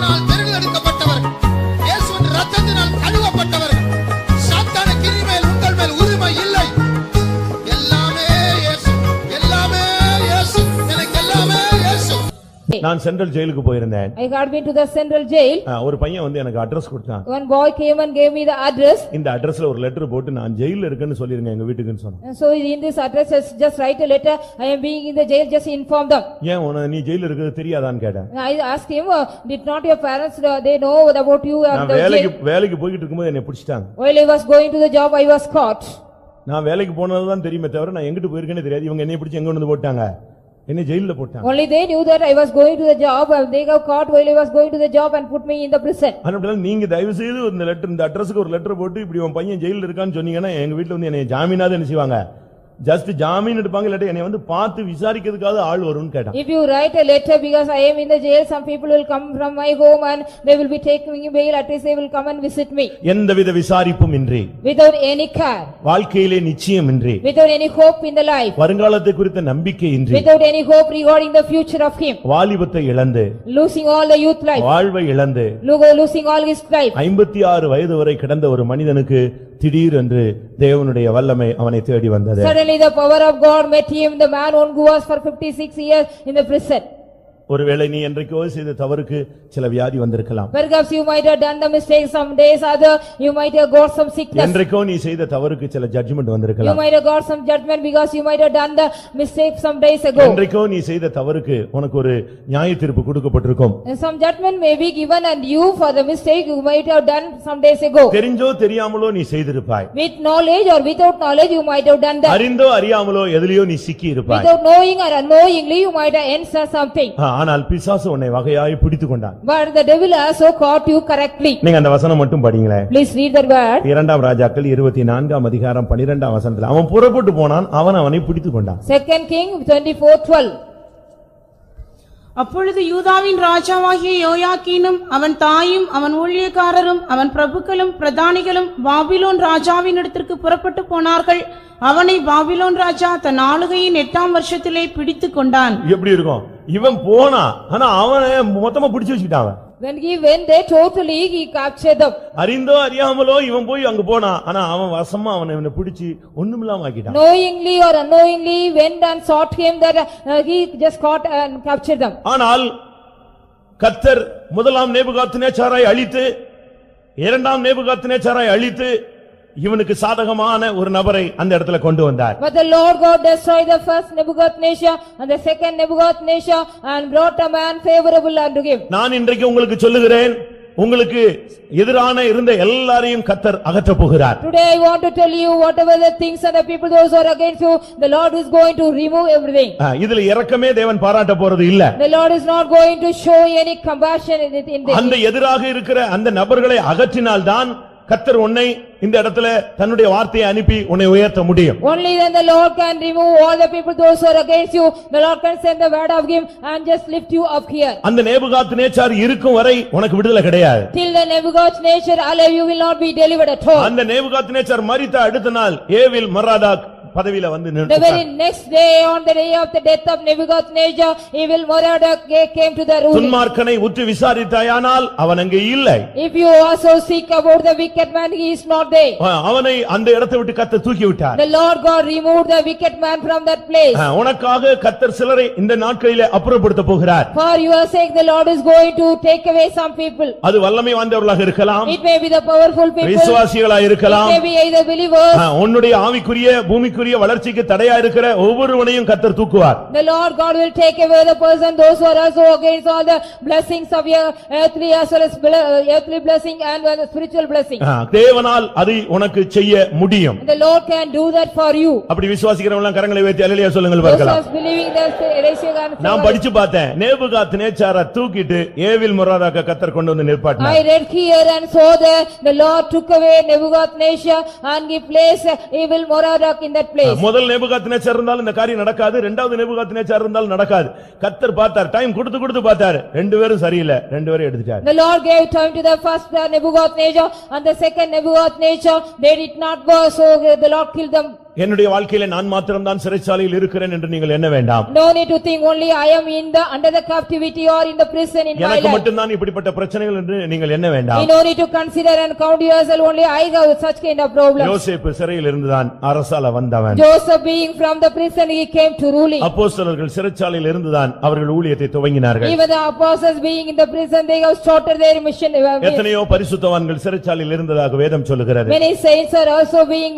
கிருபையினால் தெரிந்தெடுக்கப்பட்டவர்கள், இயேசுவின் இரத்தத்தினால் கழுவப்பட்டவர்கள். சாத்தானுக்கு இனிமேல் உங்கள் மேல் உரிமை இல்லை. எல்லாமே இயேசு, எல்லாமே இயேசு, எனக்கு எல்லாமே இயேசு. நான் சென்ட்ரல் ஜெயிலுக்கு போயிருந்தேன். I had been to the central jail. ஒரு பையன் வந்து எனக்கு அட்ரஸ் கொடுத்தான். One boy came and gave me the address. இந்த அட்ரஸ்ல ஒரு லெட்டர் போட்டு நான் ஜெயில்ல இருக்கேன்னு சொல்லிருங்க எங்க வீட்டுக்குன்னு சொன்னான். So in this address just write a letter, I am being in the jail, just inform them. ஏன் நீ ஜெயில்ல இருக்கிறது தெரியாதான்னு கேட்டேன். I asked him, did not your parents they know about you and the jail? வேலைக்கு போயிட்டு இருக்கும்போது என்னை பிடிச்சிட்டாங்க. While I was going to the job, I was caught. நான் வேலைக்கு போனதுதான் தெரியுமே தவிர நான் எங்கிட்டு போயிருக்கேன்னு தெரியாது. இவங்க என்னை பிடிச்சி எங்க வந்து போட்டாங்க, என்ன ஜெயில்ல போட்டாங்க. Only they knew that I was going to the job and they got caught while I was going to the job and put me in the prison. அதனால நீங்க தயவு செய்து இந்த லெட்டர், இந்த அட்ரஸ்க்கு ஒரு லெட்டர் போட்டு இப்படி உன் பையன் ஜெயில்ல இருக்கான்னு சொன்னீங்கன்னா எங்க வீட்ல வந்து என்னை ஜாமீனாவது என்ன செய்வாங்க, ஜஸ்ட் ஜாமீன் எடுப்பாங்க, இல்லாட்டி என்னை வந்து பார்த்து விசாரிக்கிறதுக்காக ஆள் வரும்னு கேட்டான். If you write a letter because I am in the jail, some people will come from my home and they will be taking me bail, at least they will come and visit me. எந்தவித விசாரிப்பும் இன்றி, without any care, வாழ்க்கையிலே நிச்சயம் இன்றி, without any hope in the life, வருங்காலத்தை குறித்த நம்பிக்கை இன்றி, without any hope regarding the future of him, வாலிபத்தை இழந்து, losing all the youth life, வாழ்வை இழந்து, losing all his life, 56 வயது வரை கிடந்த ஒரு மனிதனுக்கு திடீரென்று தேவனுடைய வல்லமை அவனை தேடி வந்தது. Suddenly the power of God met him, the man who was for 56 years in the prison. ஒருவேளை நீ என்றைக்கோ செய்த தவறுக்கு சில வியாதி வந்திருக்கலாம். Perhaps you might have done the mistake some days, other you might have got some sickness. என்றைக்கோ நீ செய்த தவறுக்கு சில ஜட்ஜ்மென்ட் வந்திருக்கலாம். You might have got some judgment because you might have done the mistake some days ago. என்றைக்கோ நீ செய்த தவறுக்கு உனக்கு ஒரு நியாய தீர்ப்பு கொடுக்கப்பட்டிருக்கும். Some judgment may be given and you for the mistake you might have done some days ago. தெரிஞ்சோ தெரியாமலோ நீ செய்திருப்பாய். With knowledge or without knowledge you might have done that. அறிந்தோ அறியாமலோ எதிலையோ நீ சிக்கி இருப்பாய். Without knowing or unknowingly you might have answered something. ஆனால் பிசாசு உன்னை வகையாய் பிடித்துக்கொண்டான். But the devil also caught you correctly. நீங்க அந்த வசனம் மட்டும் படிங்களே. Please read that word. இரண்டாம் ராஜாக்கள் 24ஆம் அதிகாரம் 12ஆம் வசனத்தில் அவன் புறப்பட்டு போனான், அவனை பிடித்துக்கொண்டான். 2 King 24:12. அப்பொழுது யூதாவின் ராஜாவாகிய யோயாக்கீனும் அவன் தாயும் அவன் ஊழியக்காரரும் அவன் பிரபுக்களும் பிரதானிகளும் பாபிலோன் ராஜாவின் இடத்திற்கு புறப்பட்டு போனார்கள். அவனை பாபிலோன் ராஜா தன் ஆளுகையின் 8ஆம் வருஷத்திலே பிடித்துக் கொண்டான். எப்படி இருக்கும், இவன் போனா ஆனா அவனை மொத்தமா பிடிச்சு வச்சுக்கிட்டான். When he went there totally he captured them. அறிந்தோ அறியாமலோ இவன் போய் அங்க போனா, ஆனா அவன் வசமா அவனை பிடிச்சு ஒண்ணுமில்லாம ஆக்கிட்டான். Knowingly or unknowingly went and sought him that he just caught and captured them. ஆனால் கர்த்தர் முதலாம் நேபுகாத்நேச்சாரை அழித்து, இரண்டாம் நேபுகாத்நேச்சாரை அழித்து இவனுக்கு சாதகமான ஒரு நபரை அந்த இடத்துல கொண்டு வந்தார். But the Lord God destroyed the first Nebuchadnezzar and the second Nebuchadnezzar and brought a man favorable unto him. நான் இன்றைக்கு உங்களுக்கு சொல்லுகிறேன், உங்களுக்கு எதிரான இருந்த எல்லாரையும் கர்த்தர் அகற்றப் போகிறார். Today I want to tell you whatever the things and the people those who are against you, the Lord is going to remove everything. இதுல இரக்கமே தேவன் பாராட்ட போறது இல்ல. The Lord is not going to show any compassion in this. அந்த எதிராக இருக்கிற அந்த நபர்களை அகற்றினால்தான் கர்த்தர் உன்னை இந்த இடத்துல தன்னுடைய வார்த்தையை அனுப்பி உன்னை உயர்த்த முடியும். Only then the Lord can remove all the people those who are against you. The Lord can send the word of him and just lift you up here. அந்த நேபுகாத்நேச்சார் இருக்கும் வரை உனக்கு விடுதலை கிடையாது. Till the Nebuchadnezzar alive you will not be delivered at all. அந்த Nebuchadnezzar மரித்த அடுத்த நாள் ஏவில் மராதாக் பதவியில வந்து The very next day, on the day of the death of Nebuchadnezzar, evil Merodach came to the ruling. துன்மார்க்கனை உற்று விசாரித்தாயானால் அவன் அங்கே இல்லை. If you also seek about the wicked man, he is not there. அவனை அந்த இடத்தை விட்டு கர்த்தர் தூக்கி விட்டார். The Lord God removed the wicked man from that place. உனக்காக கர்த்தர் சிலரை இந்த நாட்களிலே அப்புறப்படுத்த போகிறார். For your sake the Lord is going to take away some people. அது வல்லமை வாய்ந்தவர்களாக இருக்கலாம், It may be the powerful people, விசுவாசிகளாக இருக்கலாம், it may be either believers. உன்னுடைய ஆவிக்குரிய பூமிக்குரிய வளர்ச்சிக்கு தடையா இருக்கிற ஒவ்வொருவனையும் கர்த்தர் தூக்குவார். The Lord God will take away the person, those who are also against all the blessings of your earthly as well as earthly blessing and the spiritual blessing. தேவனால் அதை உனக்கு செய்ய முடியும். The Lord can do that for you. அப்படி விசுவாசிக்கிறவங்க எல்லாம் கரங்களை உயர்த்தி அல்லேலூயா சொல்லுங்கள் பார்க்கலாம். Those believing that raise your hand. நான் படிச்சு பார்த்தேன், நேபுகாத்நேச்சாரை தூக்கிட்டு ஏவில் மொராதாக்க கர்த்தர் கொண்டு வந்து நிற்பாட்டினார். I read here and saw that the Lord took away Nebuchadnezzar and he placed evil Merodach in that place. முதல் நேபுகாத்நேச்சார் இருந்தாலும் இந்த காரியம் நடக்காது, இரண்டாவது நேபுகாத்நேச்சார் இருந்தாலும் நடக்காது. கர்த்தர் பார்த்தார், டைம் கொடுத்து பார்த்தார், ரெண்டு பேரும் சரியில்லை, ரெண்டு பேரும் எடுத்துட்டார். The Lord gave time to the first Nebuchadnezzar and the second Nebuchadnezzar, they did not go, so the Lord killed them. என்னுடைய வாழ்க்கையில நான் மாத்திரம்தான் சிறைச்சாலையில் இருக்கிறேன் என்று நீங்கள் எண்ண வேண்டாம். No need to think only I am under the captivity or in the prison in my எனக்கு life. மட்டும்தான் இப்படிப்பட்ட பிரச்சனைகள் என்று நீங்கள் எண்ண வேண்டாம். You no need to consider and count yourself only I have such kind of problems. யோசேப்பு சிறையில் இருந்துதான் அரசால வந்தவன். Joseph being from the prison he came to ruling. அப்போஸ்தலர்கள் சிறைச்சாலையில் இருந்துதான் அவர்கள் ஊழியத்தை துவங்கினார்கள். Even the apostles being in the prison they have started their mission. எத்தனையோ பரிசுத்தவான்கள் சிறைச்சாலையில் இருந்ததாக வேதம் சொல்லுகிறது. Many saints are also being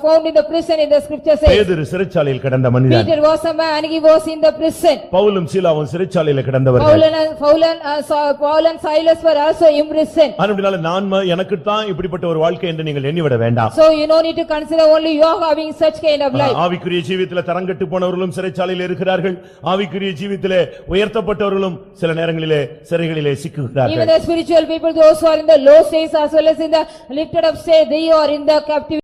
found in the prison in the scripture says. பேதுரு சிறைச்சாலையில் கிடந்த மனிதன். Peter was a man he was in the prison. பவுலும் சீலாவும் சிறைச்சாலையில் கிடந்தவர்கள். Paul and Silas were also imprisoned. அதனால நான் எனக்கு தான் இப்படிப்பட்ட ஒரு வாழ்க்கை என்று நீங்கள் எண்ணிவிட வேண்டாம். So you no need to consider only you are having such kind of life. ஆவிக்குரிய ஜீவிதத்திலே தரங்கட்டு போனவர்களும் சிறைச்சாலையில் இருக்கிறார்கள். ஆவிக்குரிய ஜீவிதத்திலே உயர்த்தப்பட்டவர்களும் சில நேரங்களிலே சிறைகளிலே சிக்குகிறார்கள். Even the spiritual people those who are in the low states as well as in the lifted up state they are in the captivity.